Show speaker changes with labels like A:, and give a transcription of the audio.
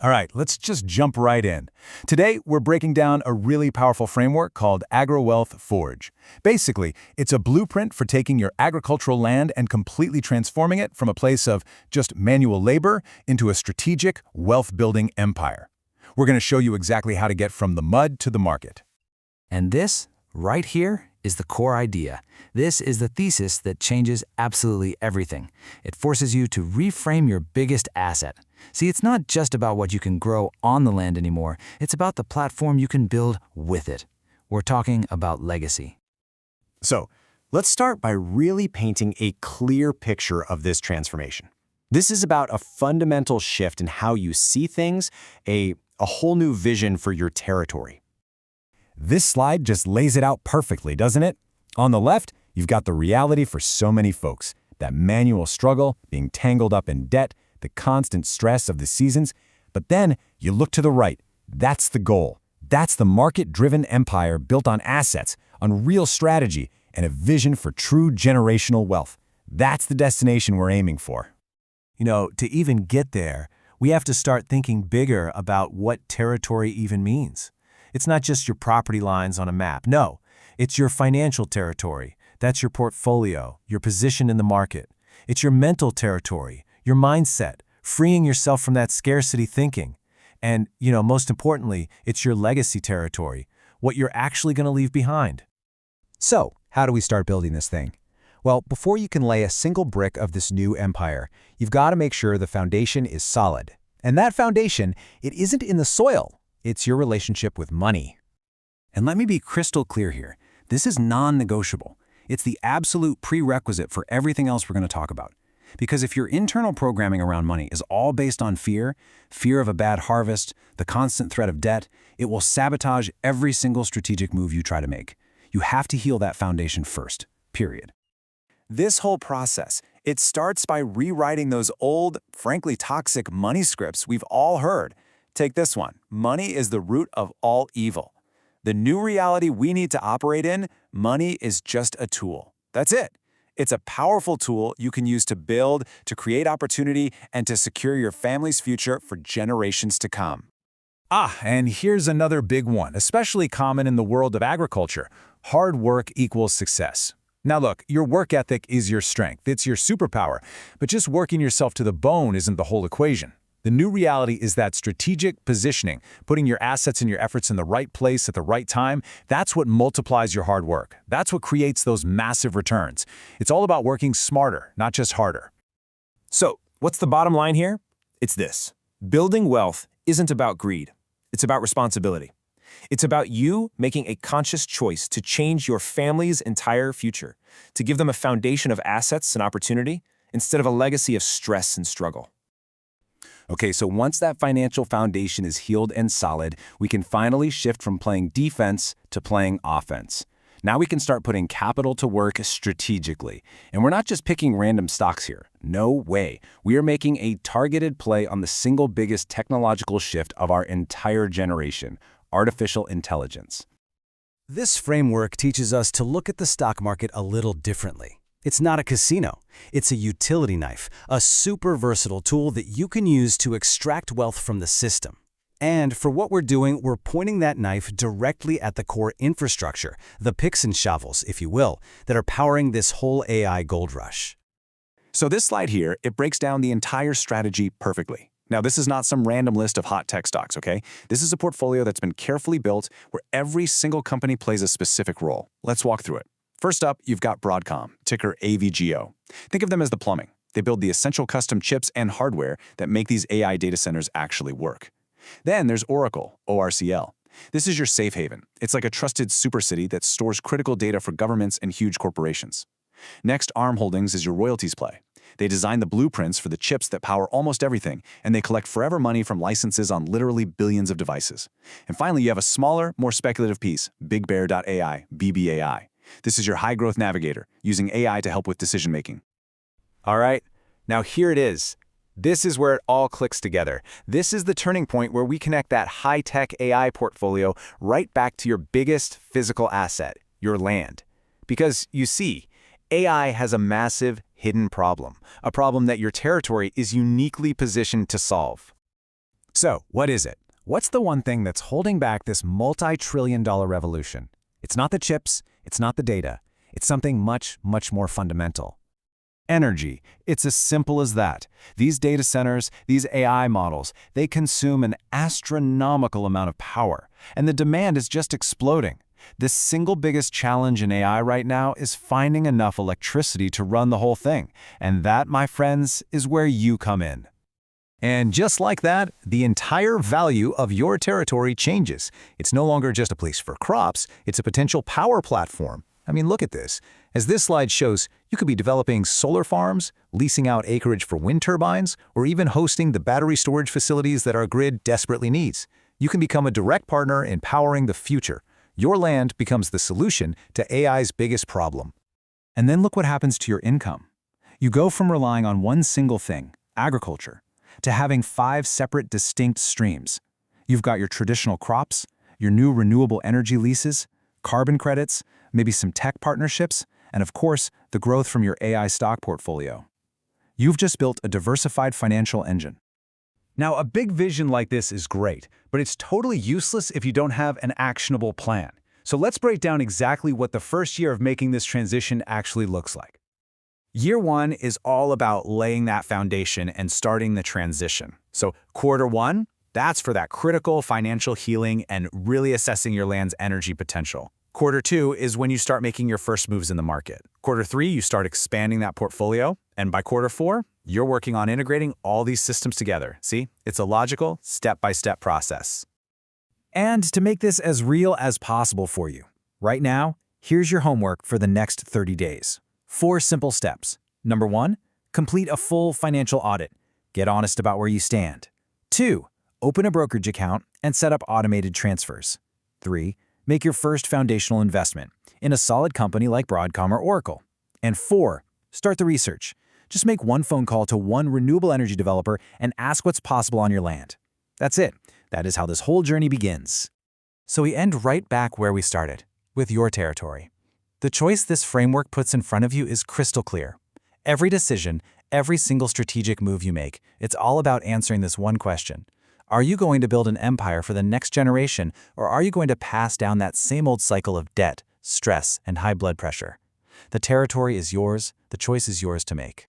A: All right, let's just jump right in. Today, we're breaking down a really powerful framework called AgriWealth Forge. Basically, it's a blueprint for taking your agricultural land and completely transforming it from a place of just manual labor into a strategic, wealth-building empire. We're going to show you exactly how to get from the mud to the market.
B: And this, right here, is the core idea. This is the thesis that changes absolutely everything. It forces you to reframe your biggest asset. See, it's not just about what you can grow on the land anymore. It's about the platform you can build with it. We're talking about legacy.
C: So, let's start by really painting a clear picture of this transformation. This is about a fundamental shift in how you see things, a whole new vision for your territory.
A: This slide just lays it out perfectly, doesn't it? On the left, you've got the reality for so many folks, that manual struggle, being tangled up in debt, the constant stress of the seasons. But then you look to the right. That's the goal. That's the market-driven empire built on assets, on real strategy, and a vision for true generational wealth. That's the destination we're aiming for.
D: You know, to even get there, we have to start thinking bigger about what territory even means. It's not just your property lines on a map. No, it's your financial territory. That's your portfolio, your position in the market. It's your mental territory, your mindset, freeing yourself from that scarcity thinking. And, most importantly, it's your legacy territory, what you're actually going to leave behind.
E: So, how do we start building this thing? Well, before you can lay a single brick of this new empire, you've got to make sure the foundation is solid. And that foundation, it isn't in the soil. It's your relationship with money.
F: And let me be crystal clear here. This is non-negotiable. It's the absolute prerequisite for everything else we're going to talk about. Because if your internal programming around money is all based on fear of a bad harvest, the constant threat of debt, it will sabotage every single strategic move you try to make. You have to heal that foundation first, period.
G: This whole process, it starts by rewriting those old, frankly toxic money scripts we've all heard. Take this one. Money is the root of all evil. The new reality we need to operate in, money is just a tool. That's it. It's a powerful tool you can use to build, to create opportunity, and to secure your family's future for generations to come.
A: And here's another big one, especially common in the world of agriculture. Hard work equals success. Now look, your work ethic is your strength. It's your superpower. But just working yourself to the bone isn't the whole equation. The new reality is that strategic positioning, putting your assets and your efforts in the right place at the right time, that's what multiplies your hard work. That's what creates those massive returns. It's all about working smarter, not just harder.
D: So, what's the bottom line here? It's this. Building wealth isn't about greed. It's about responsibility. It's about you making a conscious choice to change your family's entire future, to give them a foundation of assets and opportunity instead of a legacy of stress and struggle.
F: Okay, so once that financial foundation is healed and solid, we can finally shift from playing defense to playing offense. Now we can start putting capital to work strategically. And we're not just picking random stocks here. No way. We are making a targeted play on the single biggest technological shift of our entire generation, artificial intelligence.
E: This framework teaches us to look at the stock market a little differently. It's not a casino. It's a utility knife, a super versatile tool that you can use to extract wealth from the system. And for what we're doing, we're pointing that knife directly at the core infrastructure, the picks and shovels, if you will, that are powering this whole AI gold rush.
G: So this slide here, it breaks down the entire strategy perfectly. Now, this is not some random list of hot tech stocks, okay? This is a portfolio that's been carefully built where every single company plays a specific role. Let's walk through it. First up, you've got Broadcom, ticker AVGO. Think of them as the plumbing. They build the essential custom chips and hardware that make these AI data centers actually work. Then there's Oracle, ORCL. This is your safe haven. It's like a trusted super city that stores critical data for governments and huge corporations. Next, ARM Holdings is your royalties play. They design the blueprints for the chips that power almost everything, and they collect forever money from licenses on literally billions of devices. And finally, you have a smaller, more speculative piece, BigBear.ai, BBAI. This is your high-growth navigator, using AI to help with decision-making.
E: All right, now here it is. This is where it all clicks together. This is the turning point where we connect that high-tech AI portfolio right back to your biggest physical asset, your land. Because, you see, AI has a massive hidden problem, a problem that your territory is uniquely positioned to solve.
A: So, what is it? What's the one thing that's holding back this multi-trillion-dollar revolution? It's not the chips, it's not the data. It's something much, much more fundamental. Energy. It's as simple as that. These data centers, these AI models, they consume an astronomical amount of power, and the demand is just exploding. The single biggest challenge in AI right now is finding enough electricity to run the whole thing, and that, my friends, is where you come in. And just like that, the entire value of your territory changes. It's no longer just a place for crops, it's a potential power platform. I mean, look at this. As this slide shows, you could be developing solar farms, leasing out acreage for wind turbines, or even hosting the battery storage facilities that our grid desperately needs. You can become a direct partner in powering the future. Your land becomes the solution to AI's biggest problem. And then look what happens to your income. You go from relying on one single thing, agriculture, to having 5 separate distinct streams. You've got your traditional crops, your new renewable energy leases, carbon credits, maybe some tech partnerships, and of course, the growth from your AI stock portfolio. You've just built a diversified financial engine. Now, a big vision like this is great, but it's totally useless if you don't have an actionable plan. So let's break down exactly what the first year of making this transition actually looks like. Year 1 is all about laying that foundation and starting the transition. So quarter 1, that's for that critical financial healing and really assessing your land's energy potential. Quarter 2 is when you start making your first moves in the market. Quarter 3, you start expanding that portfolio. And by quarter 4, you're working on integrating all these systems together. See, it's a logical, step-by-step process. And to make this as real as possible for you, right now, here's your homework for the next 30 days. 4 simple steps. Number 1, complete a full financial audit. Get honest about where you stand. 2, open a brokerage account and set up automated transfers. 3, make your first foundational investment in a solid company like Broadcom or Oracle. And 4, start the research. Just make one phone call to one renewable energy developer and ask what's possible on your land. That's it. That is how this whole journey begins. So we end right back where we started, with your territory. The choice this framework puts in front of you is crystal clear. Every decision, every single strategic move you make, it's all about answering this one question. Are you going to build an empire for the next generation, or are you going to pass down that same old cycle of debt, stress, and high blood pressure? The territory is yours, the choice is yours to make.